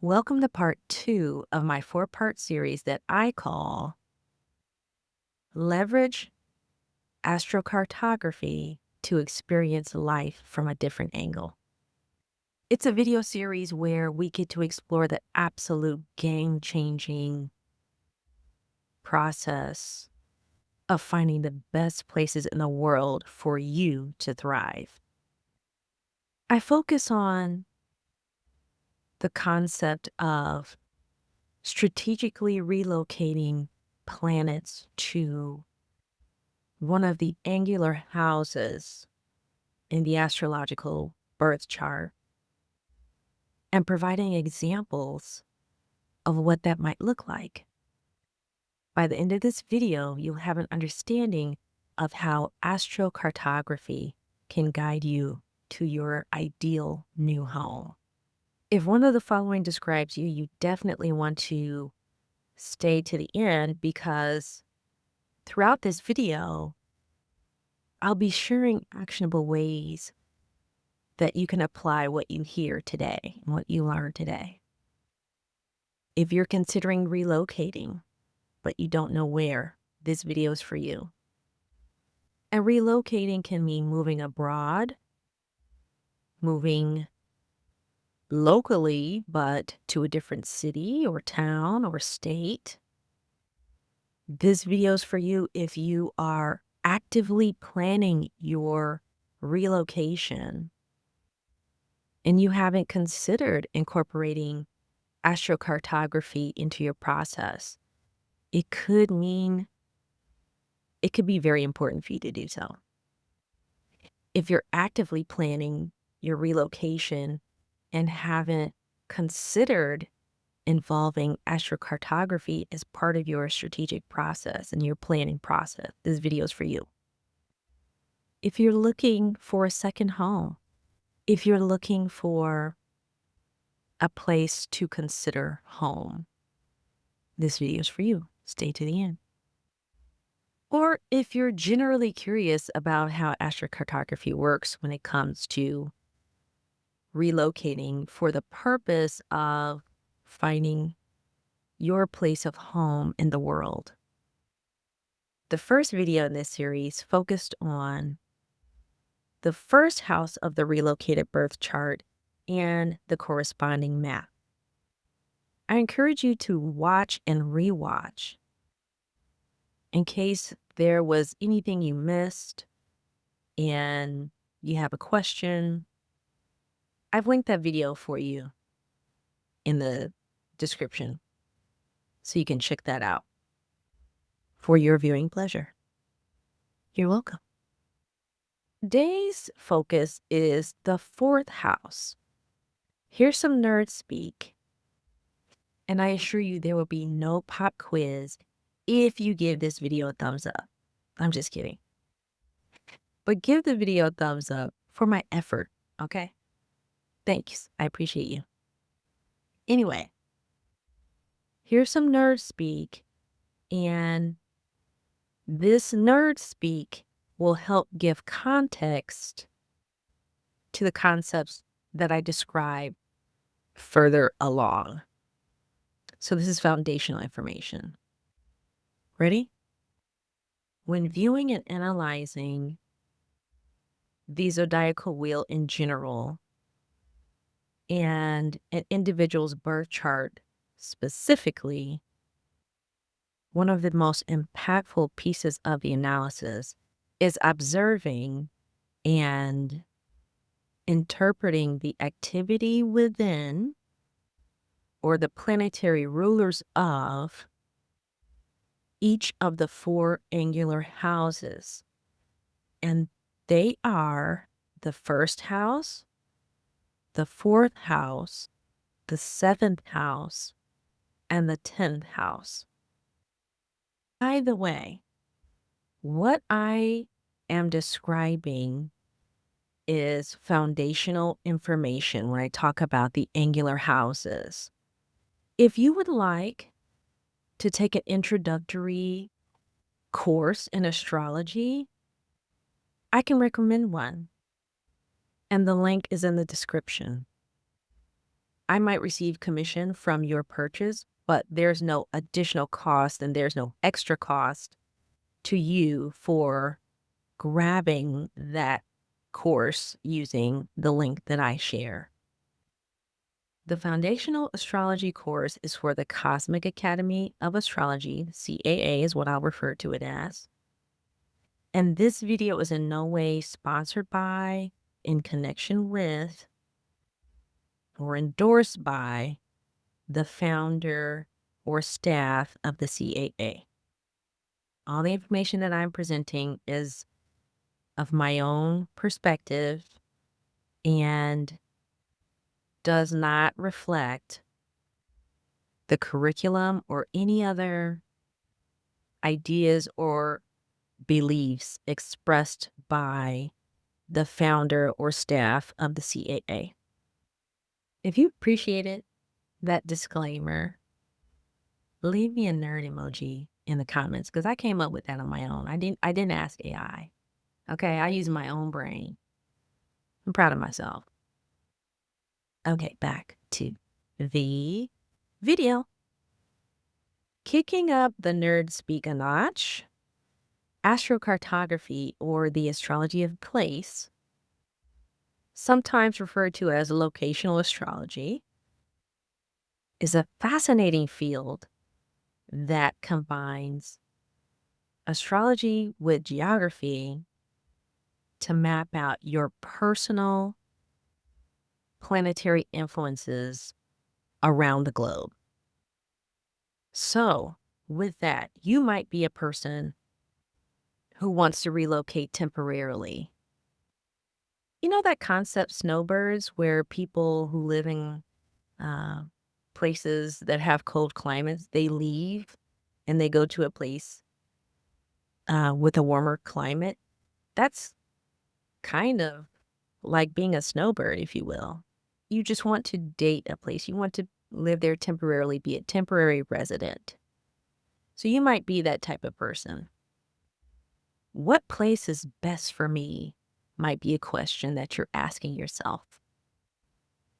Welcome to part 2 of my 4-part series that I call Leverage Astrocartography to Experience Life from a Different Angle. It's a video series where we get to explore the absolute game-changing process of finding the best places in the world for you to thrive. I focus on the concept of strategically relocating planets to one of the angular houses in the astrological birth chart and providing examples of what that might look like. By the end of this video, you'll have an understanding of how astrocartography can guide you to your ideal new home. If one of the following describes you, you definitely want to stay to the end because throughout this video, I'll be sharing actionable ways that you can apply what you hear today and what you learn today. If you're considering relocating, but you don't know where, this video is for you. And relocating can mean moving abroad, moving locally, but to a different city or town or state. This video is for you if you are actively planning your relocation and you haven't considered incorporating astrocartography into your process. It could be very important for you to do so. If you're actively planning your relocation and haven't considered involving astrocartography as part of your strategic process and your planning process, this video is for you. If you're looking for a second home, if you're looking for a place to consider home, this video is for you. Stay to the end. Or if you're generally curious about how astrocartography works when it comes to relocating for the purpose of finding your place of home in the world. The first video in this series focused on the first house of the relocated birth chart and the corresponding map. I encourage you to watch and rewatch in case there was anything you missed and you have a question. I've linked that video for you in the description so you can check that out for your viewing pleasure. You're welcome. Today's focus is the 4th house. Here's some nerd speak, and I assure you there will be no pop quiz if you give this video a thumbs up. I'm just kidding. But give the video a thumbs up for my effort, okay? Thanks. I appreciate you. Anyway, here's some nerd speak, and this nerd speak will help give context to the concepts that I describe further along. So this is foundational information. Ready? When viewing and analyzing the zodiacal wheel in general and an individual's birth chart specifically, one of the most impactful pieces of the analysis is observing and interpreting the activity within or the planetary rulers of each of the 4 angular houses. And they are the 1st house, the 4th house, the 7th house, and the 10th house. By the way, what I am describing is foundational information when I talk about the angular houses. If you would like to take an introductory course in astrology, I can recommend one, and the link is in the description. I might receive commission from your purchase, but there's no additional cost and there's no extra cost to you for grabbing that course using the link that I share. The Foundational Astrology course is for the Cosmic Academy of Astrology, CAA is what I'll refer to it as. And this video is in no way sponsored by, in connection with, or endorsed by the founder or staff of the CAA. All the information that I'm presenting is of my own perspective and does not reflect the curriculum or any other ideas or beliefs expressed by the founder or staff of the CAA. If you appreciated that disclaimer, leave me a nerd emoji in the comments because I came up with that on my own. I didn't ask AI. Okay, I use my own brain. I'm proud of myself. Okay, back to the video. Kicking up the nerd speak a notch, astrocartography, or the astrology of place, sometimes referred to as locational astrology, is a fascinating field that combines astrology with geography to map out your personal planetary influences around the globe. So, with that, you might be a person who wants to relocate temporarily. You know that concept snowbirds, where people who live in uh, places that have cold climates, they leave and they go to a place with a warmer climate? That's kind of like being a snowbird, if you will. You just want to date a place. You want to live there temporarily, be a temporary resident. So you might be that type of person. What place is best for me might be a question that you're asking yourself.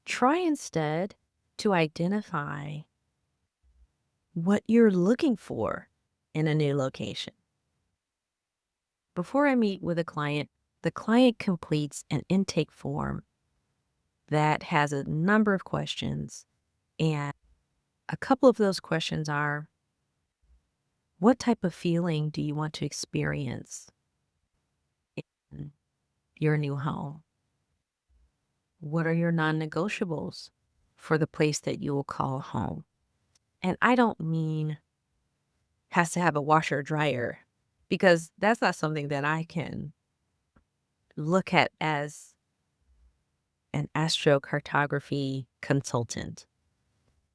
Try instead to identify what you're looking for in a new location. Before I meet with a client, the client completes an intake form that has a number of questions. And a couple of those questions are, what type of feeling do you want to experience in your new home? What are your non-negotiables for the place that you will call home? And I don't mean has to have a washer or dryer, because that's not something that I can look at as an astrocartography consultant.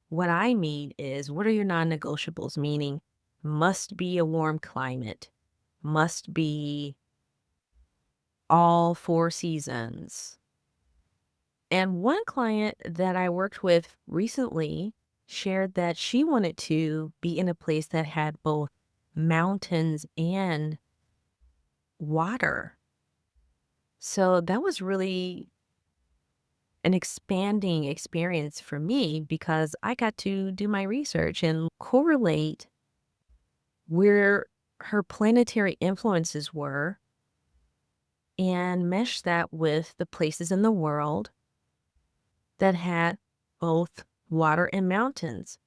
What I mean is, what are your non-negotiables? Meaning, must be a warm climate, must be all 4 seasons. And one client that I worked with recently shared that she wanted to be in a place that had both mountains and water. So that was really an expanding experience for me because I got to do my research and correlate where her planetary influences were and mesh that with the places in the world that had both water and mountains.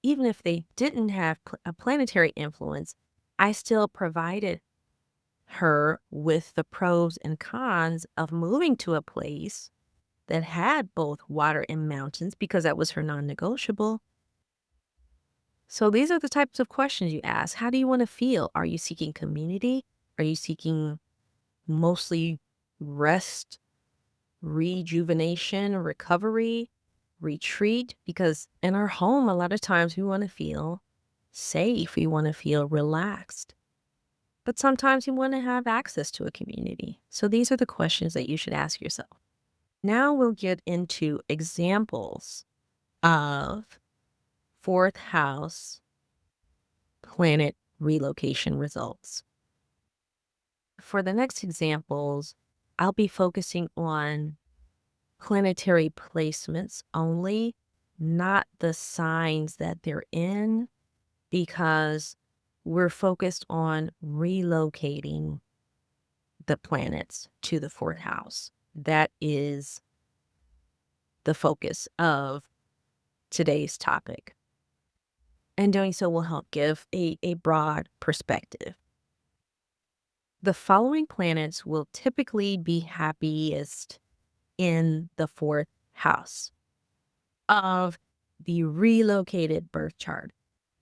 Even if they didn't have a planetary influence, I still provided her with the pros and cons of moving to a place that had both water and mountains because that was her non-negotiable. So these are the types of questions you ask. How do you want to feel? Are you seeking community? Are you seeking mostly rest, rejuvenation, recovery, retreat? Because in our home, a lot of times we want to feel safe. We want to feel relaxed. But sometimes you want to have access to a community. So these are the questions that you should ask yourself. Now we'll get into examples of fourth house planet relocation results. For the next examples, I'll be focusing on planetary placements only, not the signs that they're in, because we're focused on relocating the planets to the fourth house. That is the focus of today's topic. And doing so will help give a broad perspective. The following planets will typically be happiest in the fourth house of the relocated birth chart: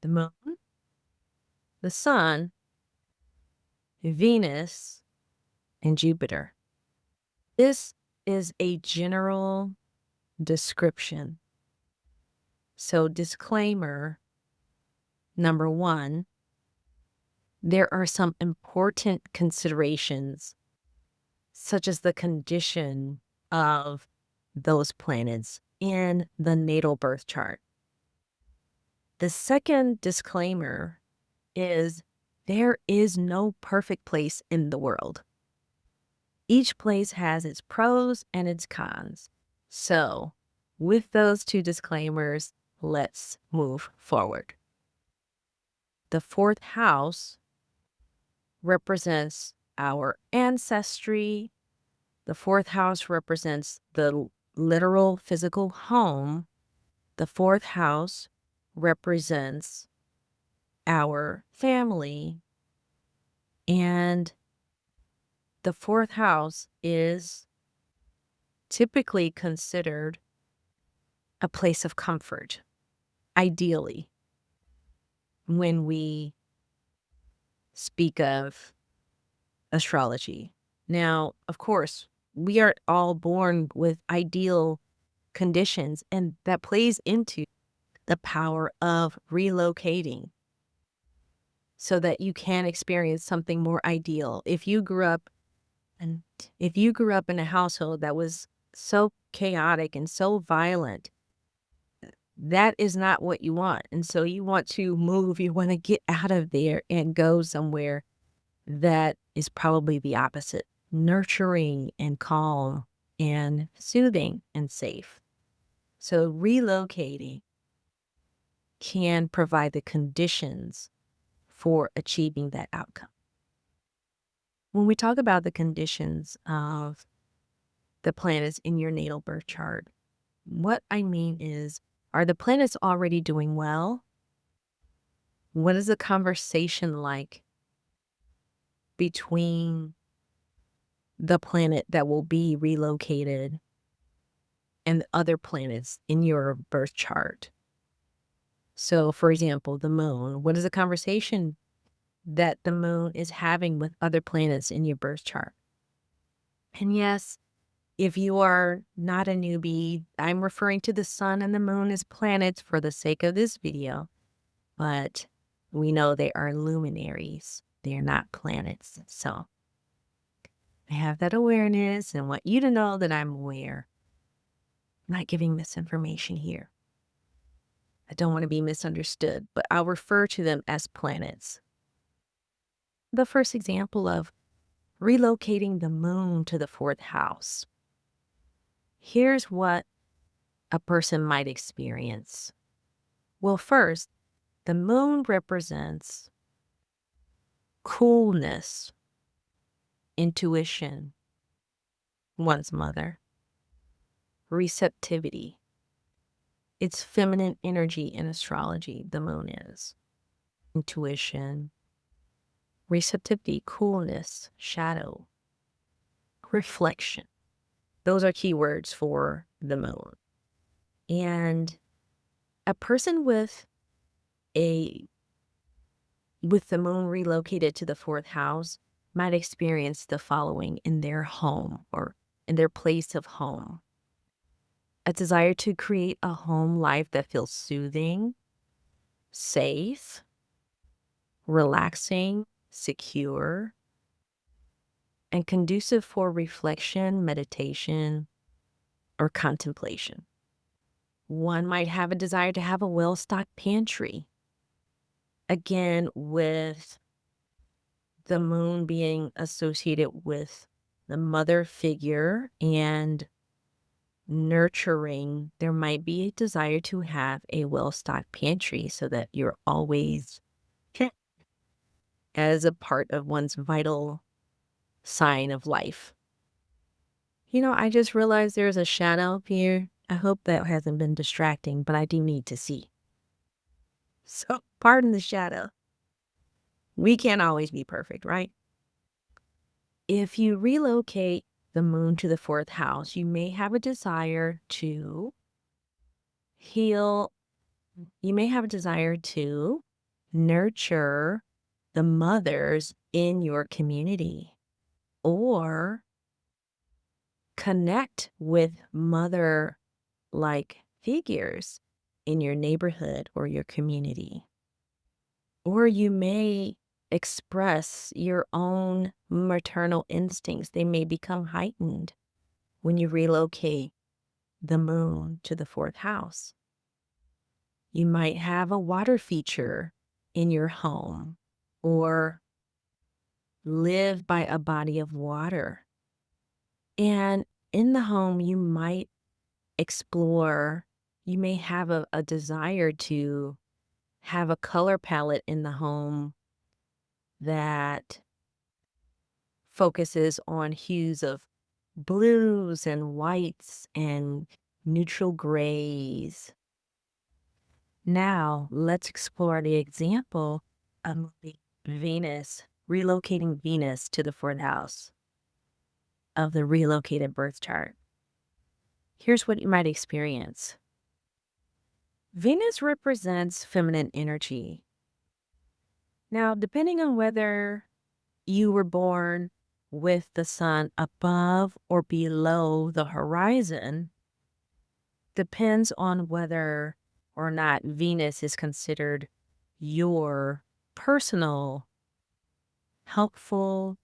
the moon, the sun, Venus, and Jupiter. This is a general description. So, disclaimer number one, there are some important considerations, such as the condition of those planets in the natal birth chart. The second disclaimer is there is no perfect place in the world. Each place has its pros and its cons. So, with those two disclaimers, let's move forward. The fourth house represents our ancestry. The fourth house represents the literal physical home. The fourth house represents our family. And the fourth house is typically considered a place of comfort, ideally, when we speak of astrology. Now, of course, we are all born with ideal conditions, and that plays into the power of relocating so that you can experience something more ideal. If you grew up in a household that was so chaotic and so violent, that is not what you want. And so you want to move, you want to get out of there and go somewhere that is probably the opposite: nurturing and calm and soothing and safe. So relocating can provide the conditions for achieving that outcome. When we talk about the conditions of the planets in your natal birth chart, what I mean is, are the planets already doing well? What is the conversation like between the planet that will be relocated and the other planets in your birth chart? So, for example, the moon. What is the conversation that the moon is having with other planets in your birth chart? And yes, if you are not a newbie, I'm referring to the sun and the moon as planets for the sake of this video, but we know they are luminaries. They are not planets. So I have that awareness and want you to know that I'm aware. I'm not giving misinformation here. I don't want to be misunderstood, but I'll refer to them as planets. The first example of relocating the moon to the fourth house. Here's what a person might experience. Well, first, the moon represents coolness, intuition, one's mother, receptivity. It's feminine energy in astrology, the moon is. Intuition, receptivity, coolness, shadow, reflection. Those are keywords for the moon. And a person with the moon relocated to the fourth house might experience the following in their home or in their place of home: a desire to create a home life that feels soothing, safe, relaxing, secure, and conducive for reflection, meditation, or contemplation. One might have a desire to have a well-stocked pantry. Again, with the moon being associated with the mother figure and nurturing. There might be a desire to have a well-stocked pantry so that you're always as a part of one's vital sign of life. I just realized there's a shadow up here. I hope that hasn't been distracting, but I do need to see. So, pardon the shadow. We can't always be perfect, right? If you relocate the moon to the fourth house, you may have a desire to heal. You may have a desire to nurture the mothers in your community or connect with mother like figures in your neighborhood or your community. Or you may express your own maternal instincts. They may become heightened when you relocate the moon to the fourth house. You might have a water feature in your home or live by a body of water. And in the home, you might explore, you may have a desire to have a color palette in the home that focuses on hues of blues and whites and neutral grays. Now, let's explore the example of moving Venus, relocating Venus to the fourth house of the relocated birth chart. Here's what you might experience. Venus represents feminine energy. Now, depending on whether you were born with the sun above or below the horizon, depends on whether or not Venus is considered your personal, helpful,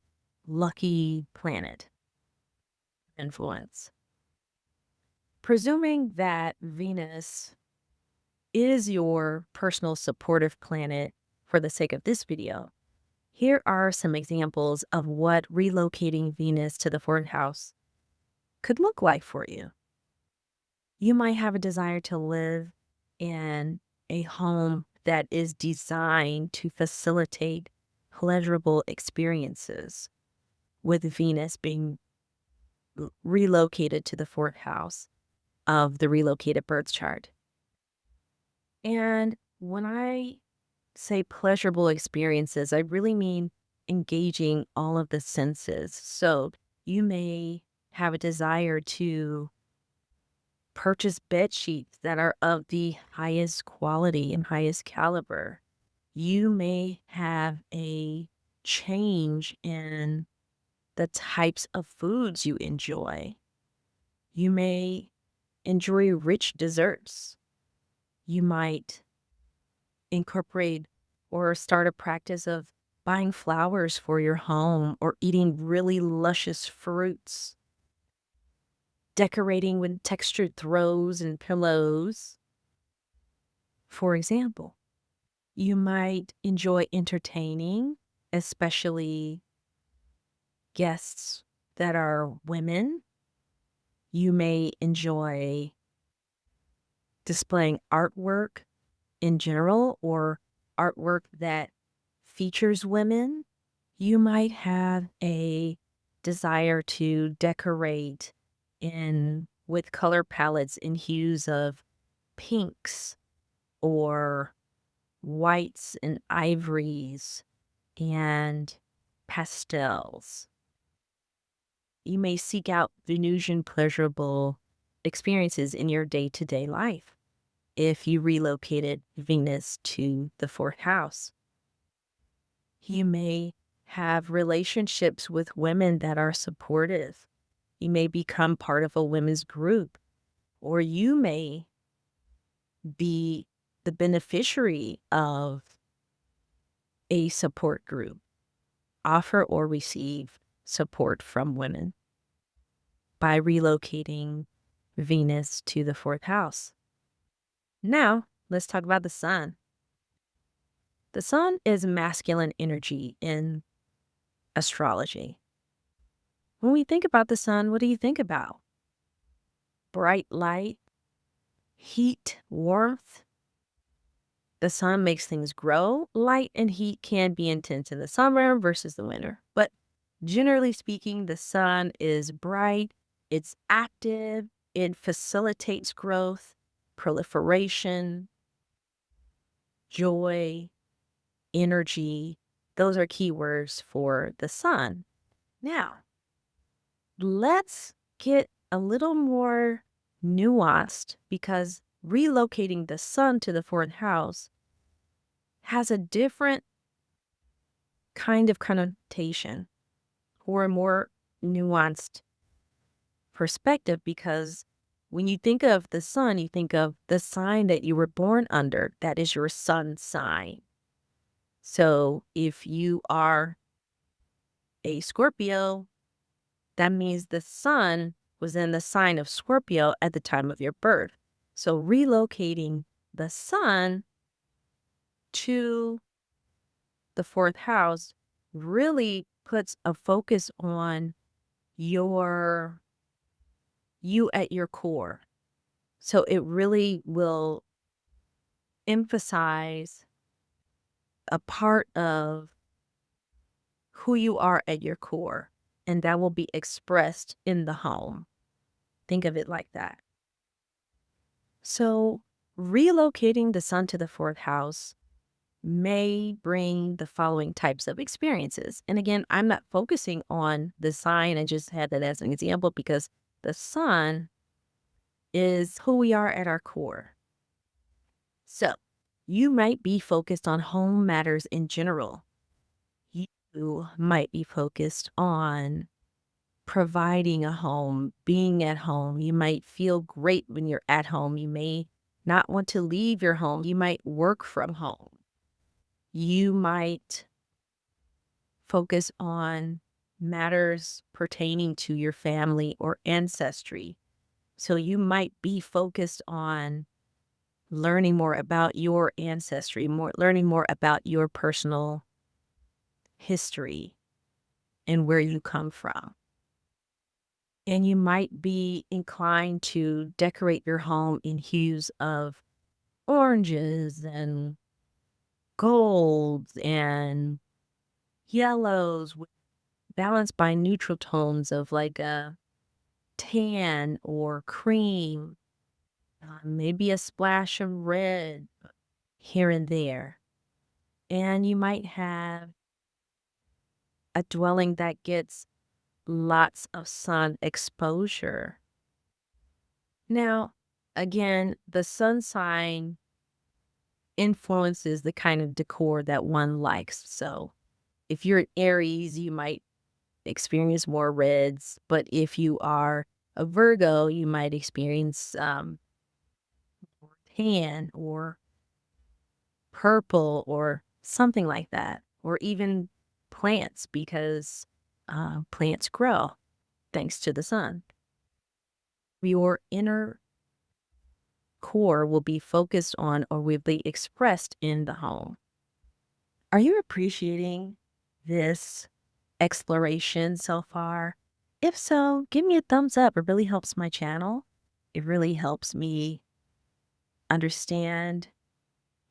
lucky planet influence. Presuming that Venus is your personal supportive planet for the sake of this video, here are some examples of what relocating Venus to the fourth house could look like for you. You might have a desire to live in a home that is designed to facilitate pleasurable experiences, with Venus being relocated to the fourth house of the relocated birth chart. And when I say pleasurable experiences, I really mean engaging all of the senses. So you may have a desire to purchase bed sheets that are of the highest quality and highest caliber. You may have a change in the types of foods you enjoy. You may enjoy rich desserts. You might incorporate or start a practice of buying flowers for your home or eating really luscious fruits, decorating with textured throws and pillows. For example, you might enjoy entertaining, especially guests that are women. You may enjoy displaying artwork in general or artwork that features women. You might have a desire to decorate with color palettes in hues of pinks or whites and ivories and pastels. You may seek out Venusian pleasurable experiences in your day-to-day life if you relocated Venus to the fourth house. You may have relationships with women that are supportive. You may become part of a women's group, or you may be the beneficiary of a support group, offer or receive support from women by relocating Venus to the fourth house. Now, let's talk about the sun. The sun is masculine energy in astrology. When we think about the sun, what do you think about? bright light, heat, warmth. The sun makes things grow. Light and heat can be intense in the summer versus the winter. But generally speaking, the sun is bright, it's active, it facilitates growth, proliferation, joy, energy. Those are keywords for the sun. Now, let's get a little more nuanced because relocating the sun to the fourth house has a different kind of connotation or a more nuanced perspective because when you think of the sun, you think of the sign that you were born under. That is your sun sign. So if you are a Scorpio, that means the sun was in the sign of Scorpio at the time of your birth. So relocating the sun to the fourth house really puts a focus on your you at your core. So it really will emphasize a part of who you are at your core, and that will be expressed in the home. Think of it like that. So relocating the sun to the fourth house may bring the following types of experiences. And again, I'm not focusing on the sign. I just had that as an example because the sun is who we are at our core. So you might be focused on home matters in general. You might be focused on providing a home, being at home. You might feel great when you're at home. You may not want to leave your home. You might work from home. You might focus on matters pertaining to your family or ancestry. So you might be focused on learning more about your ancestry, learning more about your personal history and where you come from. And you might be inclined to decorate your home in hues of oranges and golds and yellows, balanced by neutral tones of like a tan or cream, maybe a splash of red here and there. And you might have a dwelling that gets lots of sun exposure. Now, again, the sun sign influences the kind of decor that one likes. So if you're an Aries, you might experience more reds, but if you are a Virgo, you might experience tan or purple or something like that, or even plants because plants grow thanks to the sun. Your inner core will be focused on or will be expressed in the home. Are you appreciating this exploration so far? If so, give me a thumbs up. It really helps my channel. It really helps me understand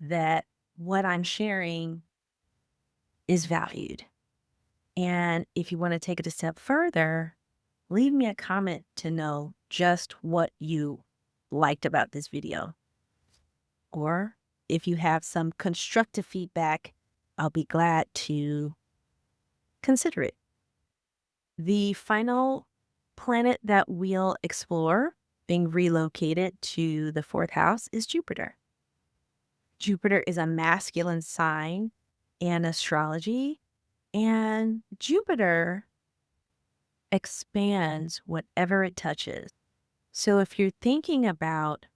that what I'm sharing is valued. And if you want to take it a step further, leave me a comment to know just what you liked about this video. Or if you have some constructive feedback, I'll be glad to consider it. The final planet that we'll explore being relocated to the fourth house is Jupiter. Jupiter is a masculine sign in astrology, and Jupiter expands whatever it touches. So if you're thinking about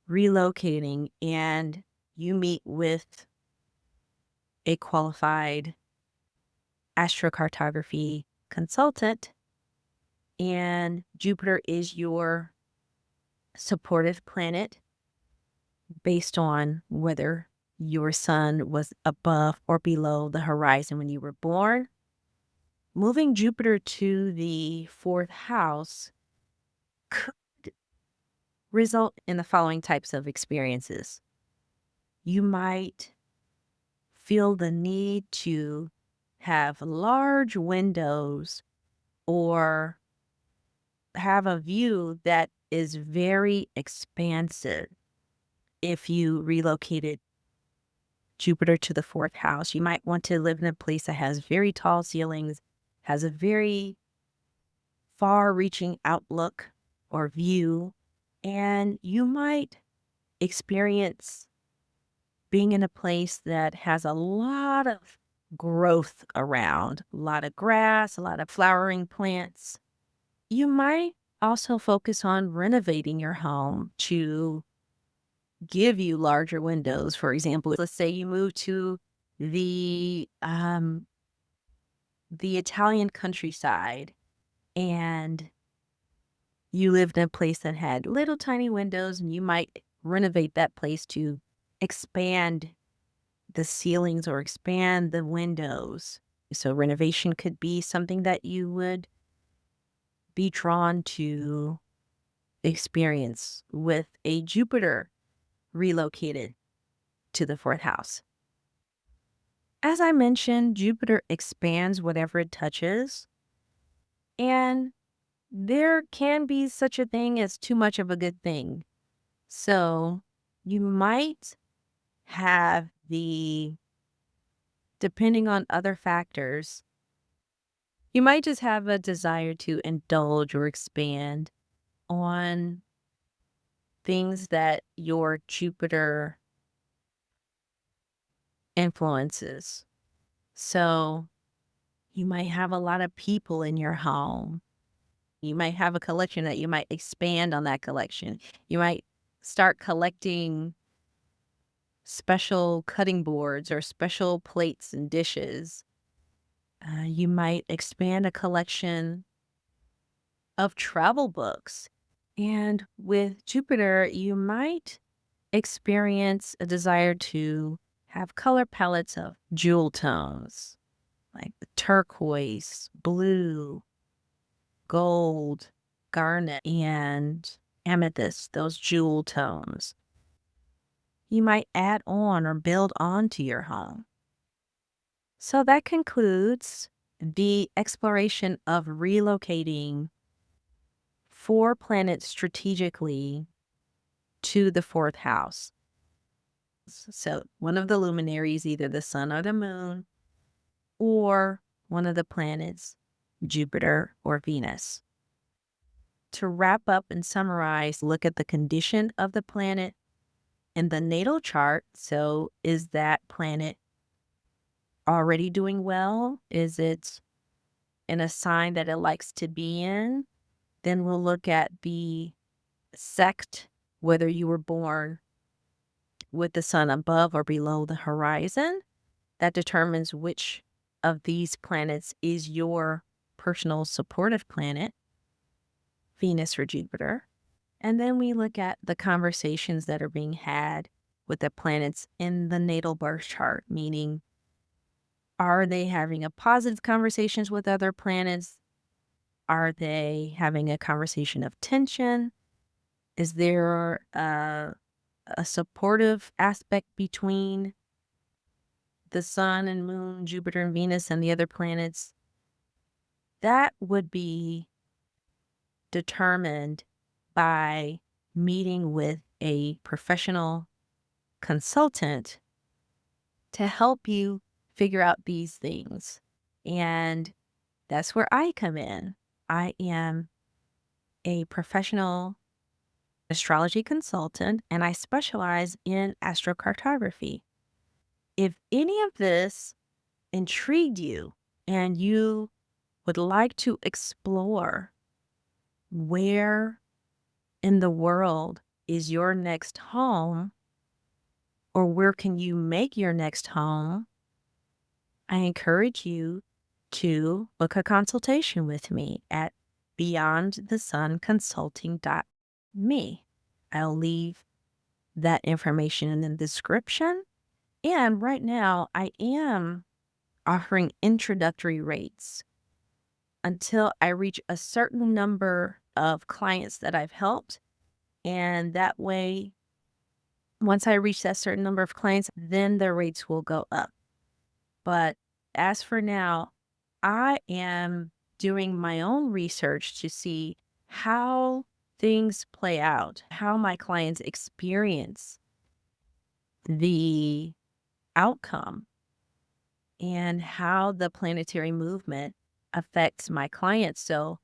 relocating and you meet with a qualified astrocartography consultant and Jupiter is your supportive planet based on whether your sun was above or below the horizon when you were born, moving Jupiter to the fourth house could result in the following types of experiences. You might feel the need to have large windows or have a view that is very expansive. If you relocated Jupiter to the fourth house, you might want to live in a place that has very tall ceilings, has a very far reaching outlook or view, and you might experience being in a place that has a lot of growth around, a lot of grass, a lot of flowering plants. You might also focus on renovating your home to give you larger windows. For example, let's say you move to the the Italian countryside and you lived in a place that had little tiny windows, and you might renovate that place to expand the ceilings or expand the windows. So renovation could be something that you would be drawn to experience with a Jupiter relocated to the fourth house. As I mentioned, Jupiter expands whatever it touches, and there can be such a thing as too much of a good thing. So you might have depending on other factors, you might just have a desire to indulge or expand on things that your Jupiter influences. So you might have a lot of people in your home. You might have a collection that you might expand on that collection. You might start collecting special cutting boards or special plates and dishes. You might expand a collection of travel books. And with Jupiter, you might experience a desire to have color palettes of jewel tones like the turquoise, blue, gold, garnet, and amethyst, those jewel tones. You might add on or build on to your home. So that concludes the exploration of relocating 4 planets strategically to the fourth house. So one of the luminaries, either the sun or the moon, or one of the planets, Jupiter or Venus. To wrap up and summarize, look at the condition of the planet in the natal chart. So is that planet already doing well? Is it in a sign that it likes to be in? Then we'll look at the sect, whether you were born with the sun above or below the horizon. That determines which of these planets is your personal supportive planet, Venus or Jupiter. And then we look at the conversations that are being had with the planets in the natal birth chart, meaning, are they having a positive conversations with other planets? Are they having a conversation of tension? Is there a supportive aspect between the sun and moon, Jupiter and Venus, and the other planets? That would be determined by meeting with a professional consultant to help you figure out these things. And that's where I come in. I am a professional astrology consultant and I specialize in astrocartography. If any of this intrigued you and you would like to explore where in the world is your next home, or where can you make your next home, I encourage you to book a consultation with me at beyondthesunconsulting.me. I'll leave that information in the description. And right now, I am offering introductory rates until I reach a certain number of clients that I've helped. And that way, once I reach that certain number of clients, then the rates will go up. But as for now, I am doing my own research to see how things play out, how my clients experience the outcome, and how the planetary movement affects my clients. So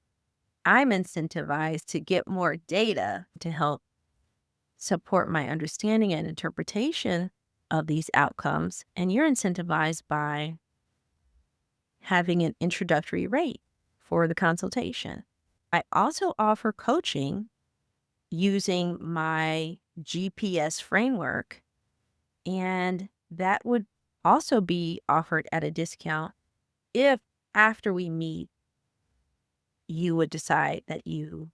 I'm incentivized to get more data to help support my understanding and interpretation of these outcomes. And you're incentivized by having an introductory rate for the consultation. I also offer coaching using my GPS framework, and that would also be offered at a discount if after we meet, you would decide that you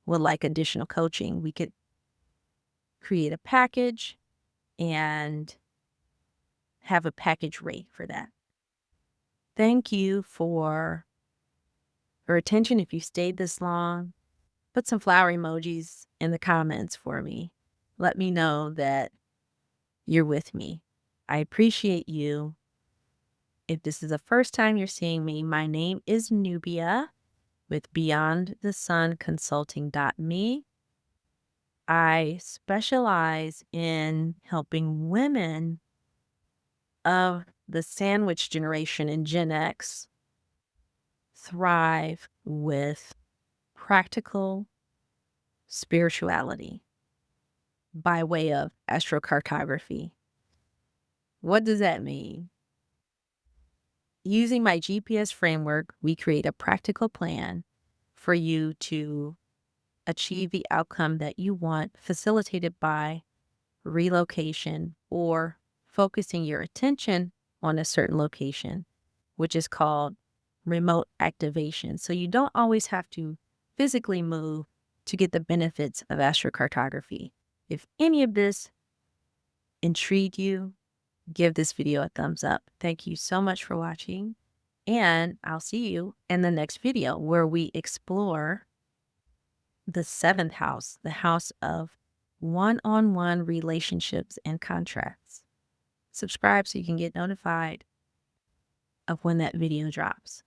would like additional coaching. We could create a package and have a package rate for that. Thank you for your attention. If you stayed this long, put some flower emojis in the comments for me. Let me know that you're with me. I appreciate you. If this is the first time you're seeing me, my name is Nubia with BeyondTheSunConsulting.me. I specialize in helping women of the sandwich generation and Gen X thrive with practical spirituality by way of astrocartography. What does that mean? Using my GPS framework, we create a practical plan for you to achieve the outcome that you want, facilitated by relocation or focusing your attention on a certain location, which is called remote activation. So you don't always have to physically move to get the benefits of astrocartography. If any of this intrigued you, give this video a thumbs up. Thank you so much for watching, and I'll see you in the next video where we explore the seventh house, the house of one-on-one relationships and contracts. Subscribe so you can get notified of when that video drops.